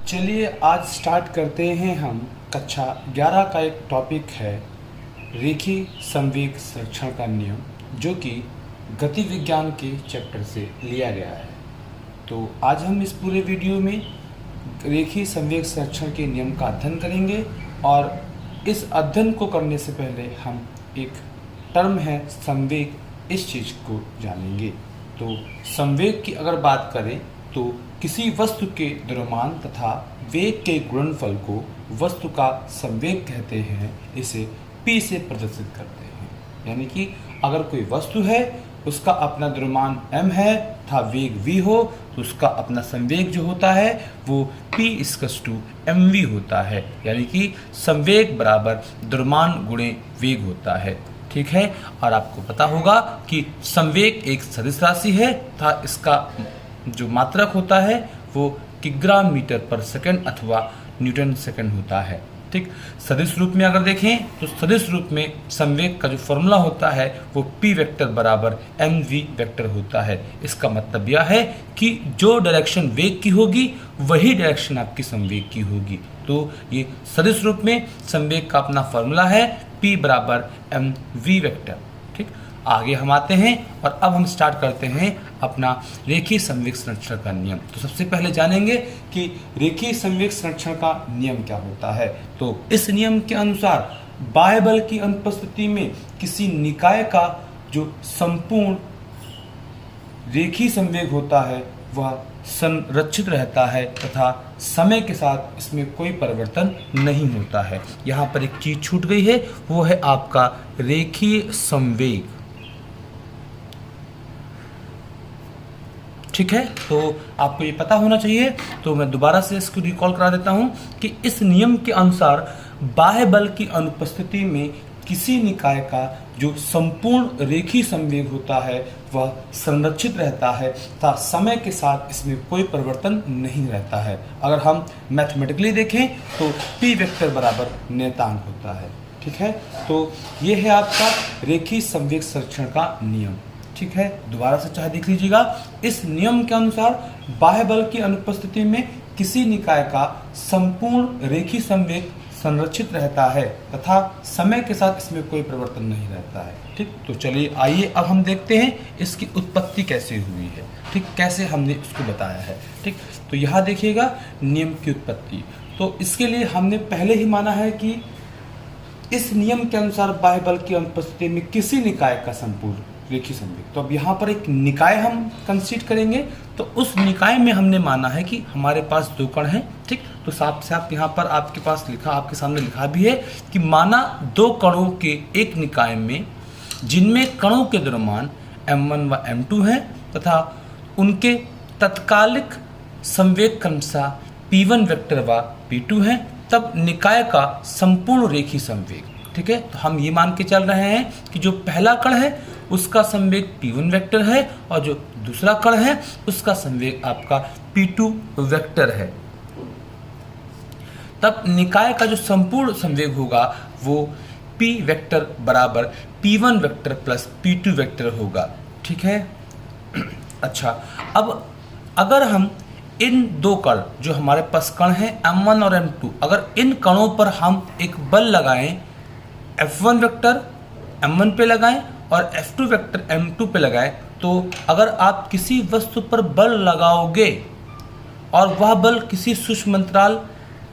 चलिए आज स्टार्ट करते हैं हम कक्षा 11 का एक टॉपिक है रेखीय संवेग संरक्षण का नियम, जो कि गति विज्ञान के चैप्टर से लिया गया है। तो आज हम इस पूरे वीडियो में रेखीय संवेग संरक्षण के नियम का अध्ययन करेंगे और इस अध्ययन को करने से पहले हम एक टर्म है संवेग, इस चीज़ को जानेंगे। तो संवेग की अगर बात करें तो किसी वस्तु के द्रव्यमान तथा वेग के गुणनफल को वस्तु का संवेग कहते हैं। इसे p से प्रदर्शित करते हैं। यानी कि अगर कोई वस्तु है, उसका अपना द्रव्यमान m है तथा वेग v हो, तो उसका अपना संवेग जो होता है वो p = mv होता है। यानी कि संवेग बराबर द्रव्यमान गुणे वेग होता है। ठीक है। और आपको पता होगा कि संवेग एक सदिश राशि है तथा इसका जो मात्रक होता है वो किग्रा मीटर पर सेकंड अथवा न्यूटन सेकंड होता है। ठीक। सदिश रूप में अगर देखें तो सदिश रूप में संवेग का जो फॉर्मूला होता है वो p वेक्टर बराबर mv वेक्टर होता है। इसका मतलब यह है कि जो डायरेक्शन वेग की होगी वही डायरेक्शन आपकी संवेग की होगी। तो ये सदिश रूप में संवेग का अपना फॉर्मूला है p बराबर mv वेक्टर। ठीक। आगे हम आते हैं और अब हम स्टार्ट करते हैं अपना रेखीय संवेग संरक्षण का नियम। तो सबसे पहले जानेंगे कि रेखीय संवेग संरक्षण का नियम क्या होता है। तो इस नियम के अनुसार बाह्य बल की अनुपस्थिति में किसी निकाय का जो संपूर्ण रेखीय संवेग होता है वह संरक्षित रहता है तथा समय के साथ इसमें कोई परिवर्तन नहीं होता है। यहाँ पर एक चीज छूट गई है, वो है आपका रेखीय संवेग। ठीक है। तो आपको ये पता होना चाहिए। तो मैं दोबारा से इसको रिकॉल करा देता हूं कि इस नियम के अनुसार बाह्य बल की अनुपस्थिति में किसी निकाय का जो संपूर्ण रेखीय संवेग होता है वह संरक्षित रहता है तथा समय के साथ इसमें कोई परिवर्तन नहीं रहता है। अगर हम मैथमेटिकली देखें तो p वेक्टर बराबर नियतांक होता है। ठीक है। तो ये है आपका रेखीय संवेग संरक्षण का नियम। ठीक है। दोबारा से चाहे देख लीजिएगा। इस नियम के अनुसार बाह्य बल की अनुपस्थिति में किसी निकाय का संपूर्ण रेखीय संवेग संरक्षित रहता है तथा समय के साथ इसमें कोई परिवर्तन नहीं रहता है। ठीक। तो चलिए आइए अब हम देखते हैं इसकी उत्पत्ति कैसे हुई है। ठीक। कैसे हमने इसको बताया है। ठीक। तो यहाँ देखिएगा नियम की उत्पत्ति। तो इसके लिए हमने पहले ही माना है कि इस नियम के अनुसार बाह्य बल की अनुपस्थिति में किसी निकाय का संपूर्ण रेखीय संवेग। तो अब यहाँ पर एक निकाय हम कंसीडर करेंगे। तो उस निकाय में हमने माना है कि हमारे पास दो कण हैं। ठीक। तो साफ से आप यहाँ पर आपके पास लिखा, आपके सामने लिखा भी है कि माना दो कणों के एक निकाय में जिनमें कणों के द्रव्यमान m1 व m2 हैं तथा उनके तत्कालिक संवेग क्रमशः p1 वेक्टर व p2 हैं, तब निकाय का संपूर्ण रेखीय संवेग। ठीक है। तो हम ये मान के चल रहे हैं कि जो पहला कण है उसका संवेग p1 वेक्टर है और जो दूसरा कण है उसका संवेग आपका p2 वेक्टर है। तब निकाय का जो संपूर्ण संवेग होगा वो p वेक्टर बराबर p1 vector plus p2 vector होगा। ठीक है। अच्छा, अब अगर हम इन दो कण जो हमारे पास कण हैं m1 और m2, अगर इन कणों पर हम एक बल लगाएं, f1 वेक्टर m1 पे लगाएं और f2 वेक्टर m2 पे लगाएं, तो अगर आप किसी वस्तु पर बल लगाओगे और वह बल किसी सूक्ष्म अंतराल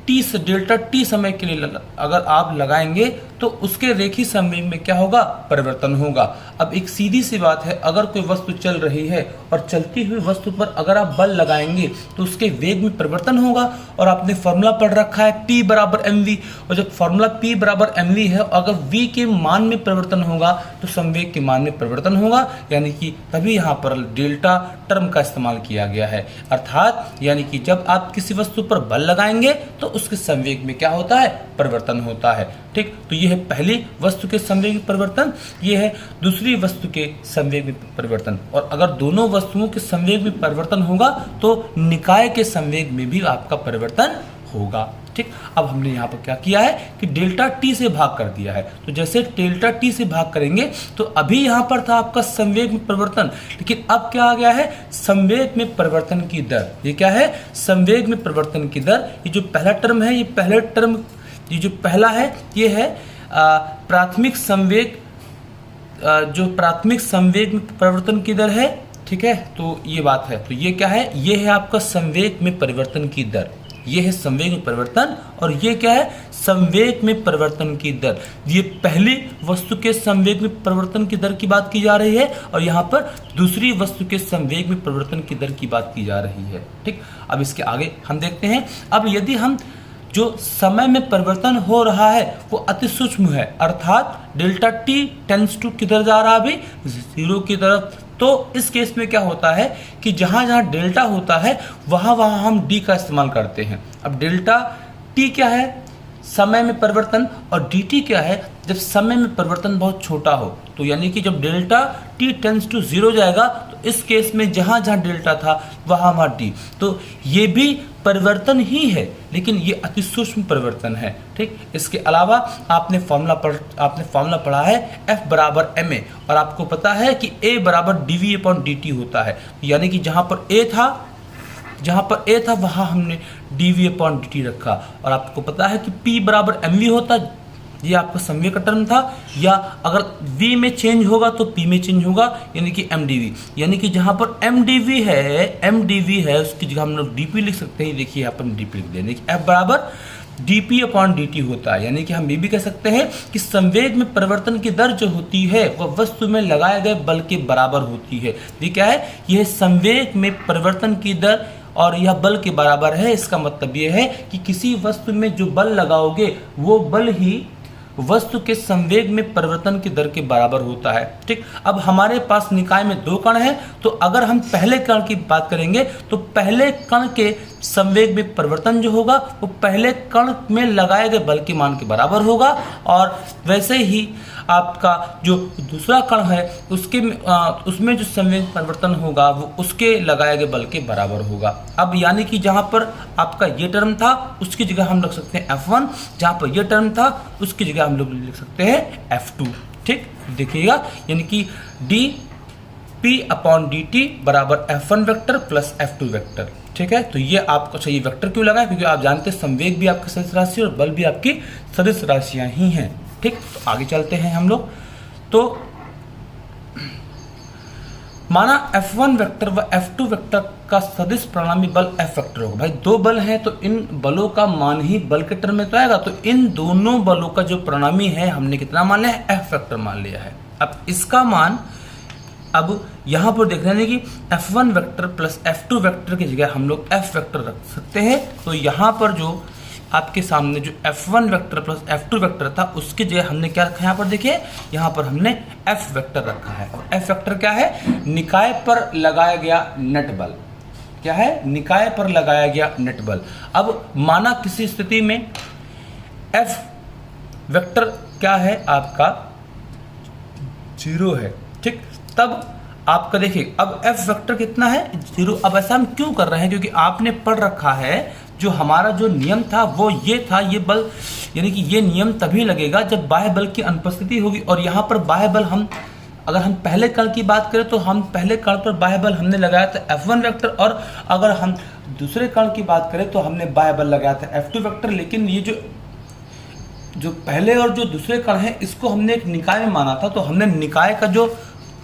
t से डेल्टा t समय के लिए अगर आप लगाएंगे तो उसके रेखीय संवेग में क्या होगा? परिवर्तन होगा। अब एक सीधी सी बात है, अगर कोई वस्तु चल रही है और चलती हुई वस्तु पर अगर आप बल लगाएंगे तो उसके वेग में परिवर्तन होगा। और आपने फॉर्मूला पढ़ रखा है p बराबर mv, और जब फॉर्मूला p बराबर mv है, अगर v के मान में परिवर्तन होगा तो संवेग के मान में परिवर्तन होगा। यानी कि तभी यहाँ पर डेल्टा टर्म का इस्तेमाल किया गया है। अर्थात यानी कि जब आप किसी वस्तु पर बल लगाएंगे तो उसके संवेग में क्या होता है? परिवर्तन होता है। ठीक। तो ये है पहली वस्तु के संवेग में परिवर्तन, ये है दूसरी वस्तु के संवेग में परिवर्तन। और अगर दोनों वस्तुओं के संवेग में परिवर्तन होगा तो निकाय के संवेग में भी आपका परिवर्तन होगा। ठीक, अब हमने यहाँ पर क्या किया है कि डेल्टा टी से भाग कर दिया है। तो जैसे डेल्टा टी से भाग करेंगे तो अभी यहाँ पर था आपका संवेग में परिवर्तन, लेकिन अब क्या आ गया है, संवेग में परिवर्तन की दर। ये क्या है, संवेग में परिवर्तन की दर। ये जो पहला टर्म है, ये पहले टर्म, ये जो पहला है ये है प्राथमिक संवेग, जो प्राथमिक संवेग में परिवर्तन की दर है। ठीक है, तो ये बात है। तो ये क्या है, ये है आपका संवेग में परिवर्तन की दर, ये है संवेग में परिवर्तन, और ये क्या है, संवेग में परिवर्तन की दर। ये पहली वस्तु के संवेग में परिवर्तन की दर की बात की जा रही है, और यहाँ पर दूसरी वस्तु के संवेग में परिवर्तन की दर की बात की जा रही है। ठीक, अब इसके आगे हम देखते हैं। अब यदि हम जो समय में परिवर्तन हो रहा है वो अति सूक्ष्म है, अर्थात डेल्टा टी टेंड्स टू किधर जा रहा है अभी, 0 की तरफ। तो इस केस में क्या होता है कि जहां जहां डेल्टा होता है वहां वहां हम डी का इस्तेमाल करते हैं। अब डेल्टा टी क्या है, समय में परिवर्तन, और डी टी क्या है, जब समय में परिवर्तन बहुत छोटा हो। तो यानी कि जब डेल्टा टी टेंड्स टू 0 जाएगा तो इस केस में जहां जहां डेल्टा था वहां वहां डी। तो ये भी परिवर्तन ही है, लेकिन ये अति सूक्ष्म परिवर्तन है। ठीक, इसके अलावा आपने फॉर्मूला पढ़ा है F बराबर ma, और आपको पता है कि A बराबर dv अपॉन dt होता है। यानी कि जहां पर A था वहां हमने dv अपॉन dt रखा, और आपको पता है कि P बराबर mv होता, ये आपका संवेग का टर्म था, या अगर v में चेंज होगा तो p में चेंज होगा, यानी कि mdv। यानी कि जहां पर mdv है उसकी जगह हम लोग dp लिख सकते हैं। देखिए यहाँ पर dp लिख देंगे कि F बराबर dp अपॉन dt होता है। यानी कि हम ये भी कह सकते हैं कि संवेग में परिवर्तन की दर जो होती है वह वस्तु में लगाए गए बल के बराबर होती है। ये क्या है, यह संवेग में परिवर्तन की दर और यह बल के बराबर है। इसका मतलब यह है कि किसी वस्तु में जो बल लगाओगे वो बल ही वस्तु के संवेग में परिवर्तन की दर के बराबर होता है। ठीक, अब हमारे पास निकाय में 2 कण हैं, तो अगर हम पहले कण की बात करेंगे तो पहले कण के संवेग में परिवर्तन जो होगा वो पहले कण में लगाए गए बल के मान के बराबर होगा, और वैसे ही आपका जो दूसरा कण है उसमें जो संवेग परिवर्तन होगा वो उसके लगाए गए बल के बराबर होगा। अब यानी कि जहां पर आपका ये टर्म था उसकी जगह हम लिख सकते हैं F1, जहां पर ये टर्म था उसकी जगह हम लोग लिख सकते हैं F2। ठीक, देखिएगा, यानी कि dp अपॉन dt बराबर F1 vector plus F2 vector. ठीक है, तो ये आपको चाहिए वेक्टर क्यों लगा है, क्योंकि आप जानते हैं संवेग भी आपकी सदिश राशि और बल भी आपकी सदिश राशियां ही हैं। ठीक, तो आगे चलते हैं हम लोग। तो माना F1 वेक्टर व F2 वेक्टर का सदिश परिणामी बल F वेक्टर होगा। भाई 2 बल हैं तो इन बलों का मान ही बल के टर्म में तो आएगा, तो इन दोनों बलों का जो परिणामी है हमने कितना मान लिया है, F वेक्टर मान लिया है। अब इसका मान अब यहां पर देख रहे हैं कि F1 vector plus F2 vector की जगह हम लोग F वेक्टर रख सकते हैं। तो यहां पर जो आपके सामने जो F1 vector plus F2 vector था उसकी जगह हमने क्या रखा है, यहाँ पर देखिए, यहाँ पर हमने F वेक्टर रखा है। F वेक्टर क्या है, निकाय पर लगाया गया नेट बल। क्या है, निकाय पर लगाया गया नेट बल। अब माना किसी स्थिति में F वेक्टर क्या है आपका 0 है। ठीक, तब आपका देखिए अब F वेक्टर कितना है, 0। अब ऐसा हम क्यों कर रहे हैं, क्योंकि आपने पढ़ रखा है जो हमारा जो नियम था वो ये था, ये बल यानी कि ये नियम तभी लगेगा जब बाह्य बल की अनुपस्थिति होगी। और यहाँ पर बाह्य बल अगर हम पहले कण की बात करें तो हम पहले कण पर बाह्य बल हमने लगाया था F1 वेक्टर, और अगर हम दूसरे कण की बात करें तो हमने बाह्य बल लगाया था F2 वेक्टर। लेकिन ये जो पहले और जो दूसरे कण है इसको हमने एक निकाय में माना था, तो हमने निकाय का जो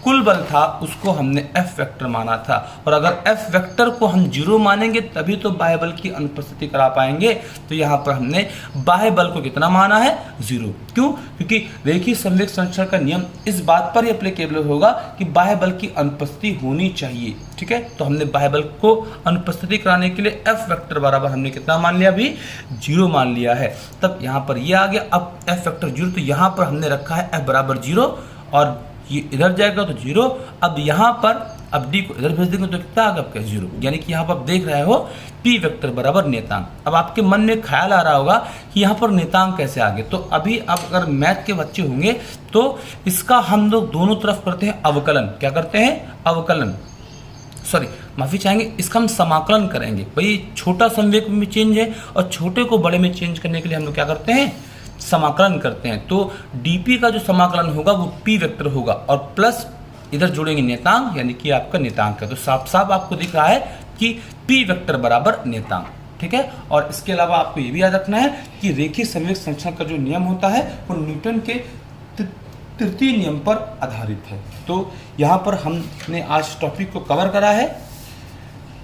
कुल बल था उसको हमने F वेक्टर माना था। और अगर F वेक्टर को हम 0 मानेंगे तभी तो बाह्य बल की अनुपस्थिति करा पाएंगे। तो यहाँ पर हमने बाह्य बल को कितना माना है, 0। क्यों, क्योंकि रेखीय संवेग संरक्षण का नियम इस बात पर ही एप्लीकेबल होगा कि बाह्य बल की अनुपस्थिति होनी चाहिए। ठीक है, तो हमने बाह्य बल को अनुपस्थिति कराने के लिए F वेक्टर बराबर हमने कितना मान लिया, अभी 0 मान लिया है। तब यहाँ पर ये आ गया। अब F वेक्टर 0, तो यहाँ पर हमने रखा है F बराबर 0, और ये इधर जाएगा तो 0। अब यहाँ पर अब d को इधर भेज देंगे तो कितना आ गया, 0। यानी कि यहाँ पर आप देख रहे हो p वेक्टर बराबर नियतांक। अब आपके मन में ख्याल आ रहा होगा कि यहाँ पर नियतांक कैसे आ गए। तो अभी आप अगर मैथ के बच्चे होंगे तो इसका हम लोग दोनों तरफ करते हैं अवकलन। क्या करते हैं, अवकलन। माफ़ी चाहेंगे, इसका हम समाकलन करेंगे। भाई छोटा संवेग में चेंज है और छोटे को बड़े में चेंज करने के लिए हम लोग क्या करते हैं, समाकलन करते हैं। तो dp का जो समाकलन होगा वो p वेक्टर होगा और प्लस इधर जोड़ेंगे नेतांक, यानी कि आपका नेतांक है। तो साफ साफ आपको दिख रहा है कि p वेक्टर बराबर नेतांक, ठीक है। और इसके अलावा आपको ये भी याद रखना है कि रेखीय संवेग संरक्षण का जो नियम होता है वो न्यूटन के तृतीय नियम पर आधारित है। तो यहाँ पर हमने आज टॉपिक को कवर करा है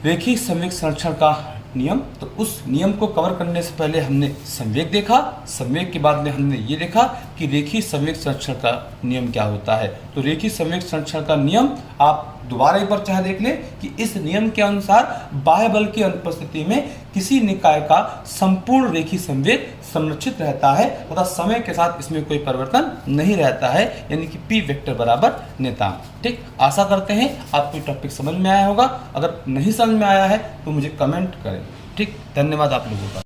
रेखीय संवेग संरक्षण का नियम। तो उस नियम को कवर करने से पहले हमने संवेग देखा, संवेग के बाद में हमने ये देखा कि रेखीय संवेग संरक्षण का नियम क्या होता है। तो रेखीय संवेग संरक्षण का नियम आप दोबारा एक बार चाहे देख लें कि इस नियम के अनुसार बाह्य बल की अनुपस्थिति में किसी निकाय का संपूर्ण रेखीय संवेग संरक्षित रहता है तथा समय के साथ इसमें कोई परिवर्तन नहीं रहता है, यानी कि p वेक्टर बराबर नेतांक। ठीक, आशा करते हैं आपको टॉपिक समझ में आया होगा। अगर नहीं समझ में आया है तो मुझे कमेंट करें। ठीक, धन्यवाद आप लोगों का।